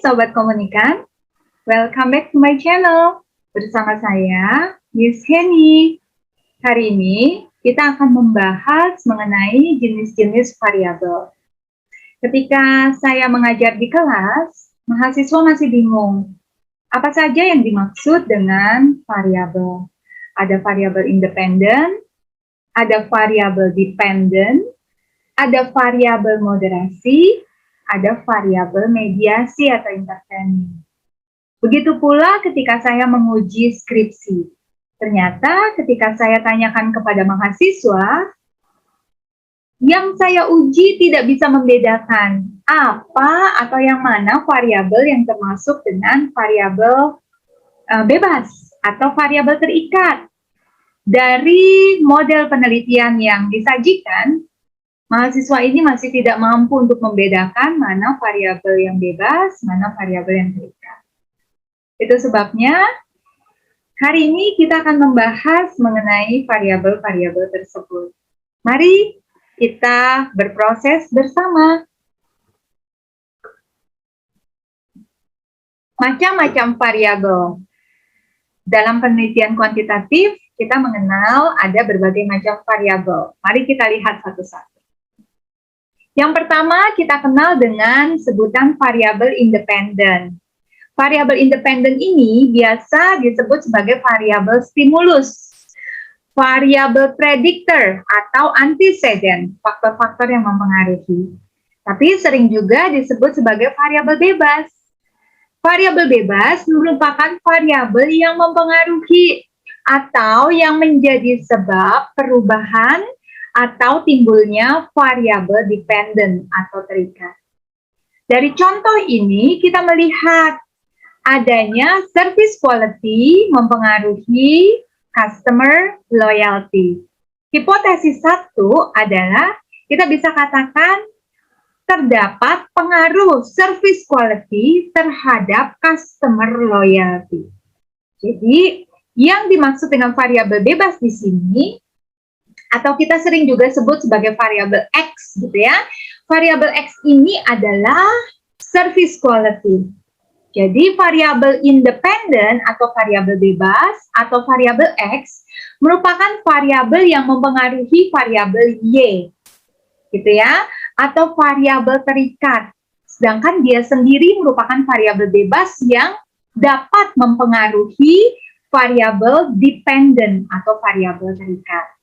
Sobat Komunikan, welcome back to my channel. Bersama saya, Miss Henny. Hari ini, kita akan membahas mengenai jenis-jenis variabel. Ketika saya mengajar di kelas, mahasiswa masih bingung. Apa saja yang dimaksud dengan variabel? Ada variabel independen, ada variabel dependen, ada variabel moderasi, ada variabel mediasi atau intervening. Begitu pula ketika saya menguji skripsi. Ternyata ketika saya tanyakan kepada mahasiswa, yang saya uji tidak bisa membedakan apa atau yang mana variabel yang termasuk dengan variabel bebas atau variabel terikat. Dari model penelitian yang disajikan, mahasiswa ini masih tidak mampu untuk membedakan mana variabel yang bebas, mana variabel yang terikat. Itu sebabnya hari ini kita akan membahas mengenai variabel-variabel tersebut. Mari kita berproses bersama. Macam-macam variabel. Dalam penelitian kuantitatif, kita mengenal ada berbagai macam variabel. Mari kita lihat satu-satu. Yang pertama, kita kenal dengan sebutan variabel independen. Variabel independen ini biasa disebut sebagai variabel stimulus, variabel predictor atau antecedent, faktor-faktor yang mempengaruhi. Tapi sering juga disebut sebagai variabel bebas. Variabel bebas merupakan variabel yang mempengaruhi atau yang menjadi sebab perubahan atau timbulnya variabel dependen atau terikat. Dari contoh ini kita melihat adanya service quality mempengaruhi customer loyalty. Hipotesis satu adalah kita bisa katakan terdapat pengaruh service quality terhadap customer loyalty. Jadi yang dimaksud dengan variabel bebas di sini atau kita sering juga sebut sebagai variabel X gitu ya. Variabel X ini adalah service quality. Jadi variabel independen atau variabel bebas atau variabel X merupakan variabel yang mempengaruhi variabel Y. Gitu ya, atau variabel terikat. Sedangkan dia sendiri merupakan variabel bebas yang dapat mempengaruhi variabel dependen atau variabel terikat.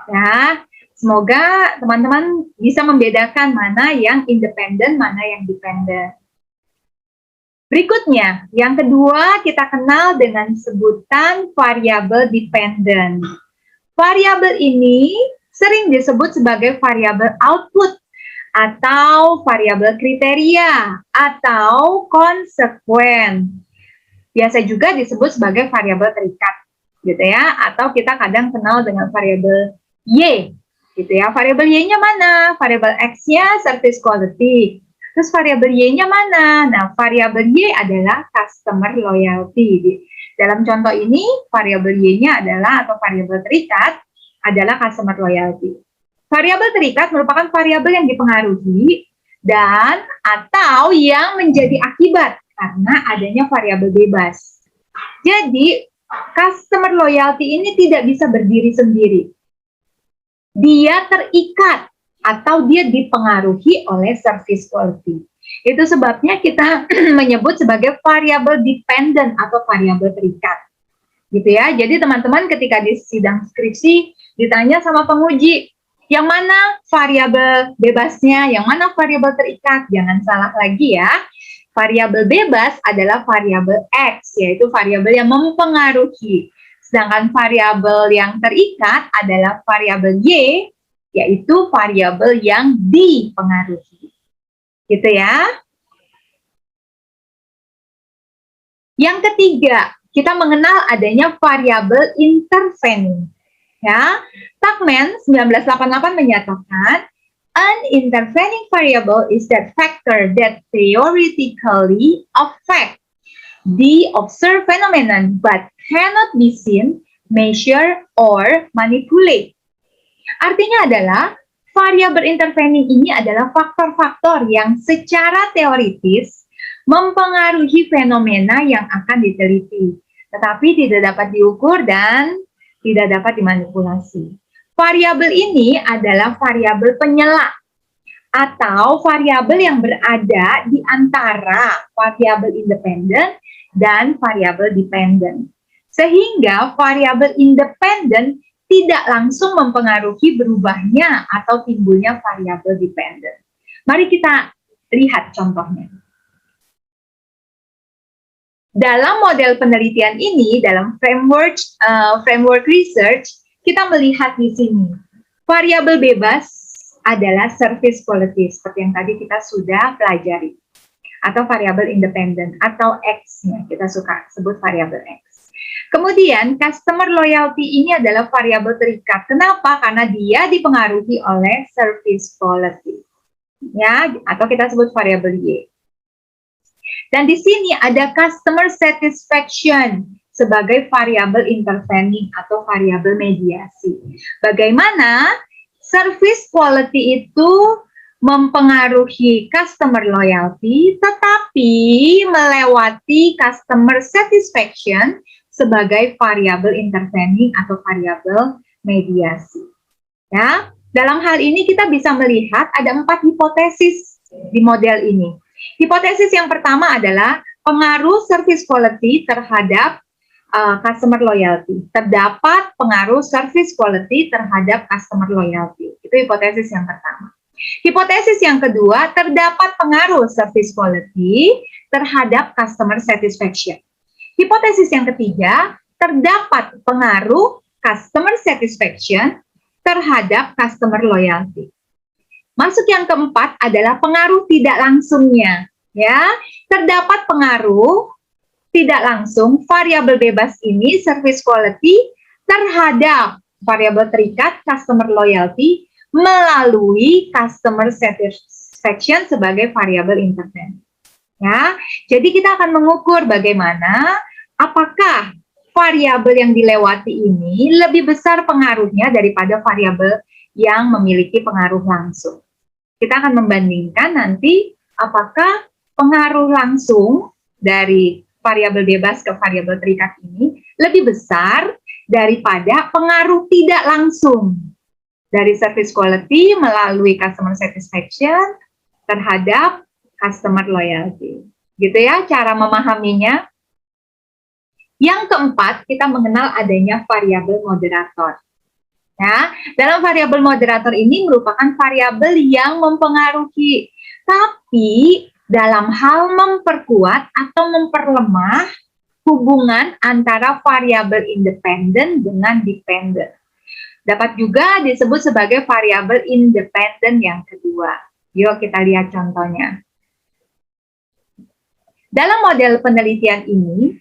Ya, semoga teman-teman bisa membedakan mana yang independen, mana yang dependen. Berikutnya, yang kedua kita kenal dengan sebutan variabel dependen. Variabel ini sering disebut sebagai variabel output atau variabel kriteria atau konsekuen. Biasa juga disebut sebagai variabel terikat, gitu ya. Atau kita kadang kenal dengan variabel Y, gitu ya. Variabel Y-nya mana? Variabel X-nya service quality. Terus variabel Y-nya mana? Nah, variabel Y adalah customer loyalty. Dalam contoh ini, variabel Y-nya adalah atau variabel terikat adalah customer loyalty. Variabel terikat merupakan variabel yang dipengaruhi dan atau yang menjadi akibat karena adanya variabel bebas. Jadi, customer loyalty ini tidak bisa berdiri sendiri. Dia terikat atau dia dipengaruhi oleh service quality. Itu sebabnya kita menyebut sebagai variabel dependent atau variabel terikat. Gitu ya. Jadi teman-teman ketika di sidang skripsi ditanya sama penguji, yang mana variabel bebasnya, yang mana variabel terikat, jangan salah lagi ya. Variabel bebas adalah variabel X, yaitu variabel yang mempengaruhi. Sedangkan variabel yang terikat adalah variabel Y, yaitu variabel yang dipengaruhi. Gitu ya. Yang ketiga, kita mengenal adanya variabel intervening. Ya, Tuckman 1988 menyatakan, an intervening variable is that factor that theoretically affect the observed phenomenon but cannot be seen, measured, or manipulate. Artinya adalah variabel intervening ini adalah faktor-faktor yang secara teoritis mempengaruhi fenomena yang akan diteliti, tetapi tidak dapat diukur dan tidak dapat dimanipulasi. Variabel ini adalah variabel penyela atau variabel yang berada di antara variabel independen dan variabel dependen. Sehingga variabel independen tidak langsung mempengaruhi berubahnya atau timbulnya variabel dependen. Mari kita lihat contohnya. Dalam model penelitian ini, dalam framework research, kita melihat di sini variabel bebas adalah service quality, seperti yang tadi kita sudah pelajari, atau variabel independen atau X-nya, kita suka sebut variabel X. Kemudian customer loyalty ini adalah variabel terikat. Kenapa? Karena dia dipengaruhi oleh service quality, ya, atau kita sebut variabel Y. Dan di sini ada customer satisfaction sebagai variabel intervening atau variabel mediasi. Bagaimana service quality itu mempengaruhi customer loyalty, tetapi melewati customer satisfaction sebagai variabel intervening atau variabel mediasi. Ya, dalam hal ini kita bisa melihat ada 4 hipotesis di model ini. Hipotesis yang pertama adalah pengaruh service quality terhadap customer loyalty. Terdapat pengaruh service quality terhadap customer loyalty. Itu hipotesis yang pertama. Hipotesis yang kedua, terdapat pengaruh service quality terhadap customer satisfaction. Hipotesis yang ketiga, terdapat pengaruh customer satisfaction terhadap customer loyalty. Masuk yang keempat adalah pengaruh tidak langsungnya, ya. Terdapat pengaruh tidak langsung variabel bebas ini service quality terhadap variabel terikat customer loyalty melalui customer satisfaction sebagai variabel intervening. Ya, jadi kita akan mengukur bagaimana apakah variabel yang dilewati ini lebih besar pengaruhnya daripada variabel yang memiliki pengaruh langsung. Kita akan membandingkan nanti apakah pengaruh langsung dari variabel bebas ke variabel terikat ini lebih besar daripada pengaruh tidak langsung dari service quality melalui customer satisfaction terhadap customer loyalty. Gitu ya cara memahaminya. Yang keempat, kita mengenal adanya variabel moderator. Nah, dalam variabel moderator ini merupakan variabel yang mempengaruhi, tapi dalam hal memperkuat atau memperlemah hubungan antara variabel independen dengan dependen. Dapat juga disebut sebagai variabel independen yang kedua. Yuk kita lihat contohnya. Dalam model penelitian ini,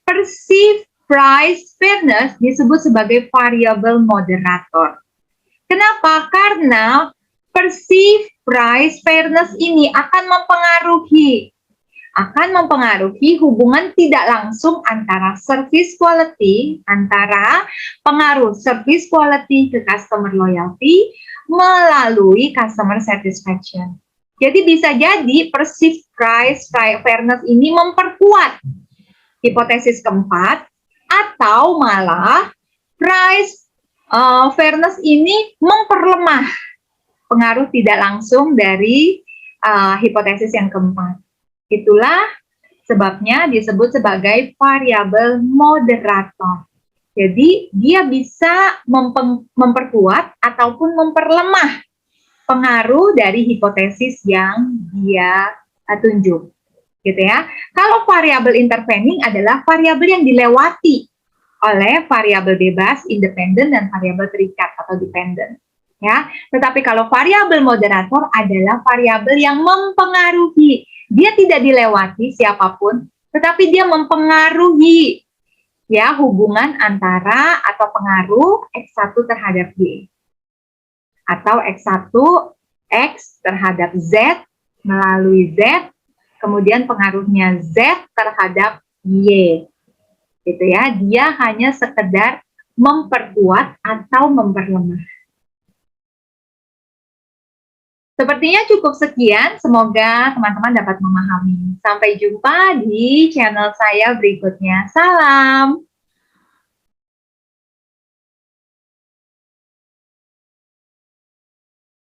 perceived price fairness disebut sebagai variabel moderator. Kenapa? Karena perceived price fairness ini akan mempengaruhi hubungan tidak langsung antara service quality, antara pengaruh service quality ke customer loyalty melalui customer satisfaction. Jadi bisa jadi perceived price fairness ini memperkuat hipotesis keempat, atau malah price fairness ini memperlemah pengaruh tidak langsung dari hipotesis yang keempat. Itulah sebabnya disebut sebagai variabel moderator. Jadi dia bisa memperkuat ataupun memperlemah pengaruh dari hipotesis yang dia tunjuk. Gitu ya. Kalau variabel intervening adalah variabel yang dilewati oleh variabel bebas, independen, dan variabel terikat atau dependen. Ya, tetapi kalau variabel moderator adalah variabel yang mempengaruhi. Dia tidak dilewati siapapun, tetapi dia mempengaruhi ya hubungan antara atau pengaruh X1 terhadap Y. Atau X1 X terhadap Z melalui Z, kemudian pengaruhnya Z terhadap Y. Gitu ya, dia hanya sekedar memperkuat atau memperlemah. Sepertinya cukup sekian, semoga teman-teman dapat memahami. Sampai jumpa di channel saya berikutnya. Salam!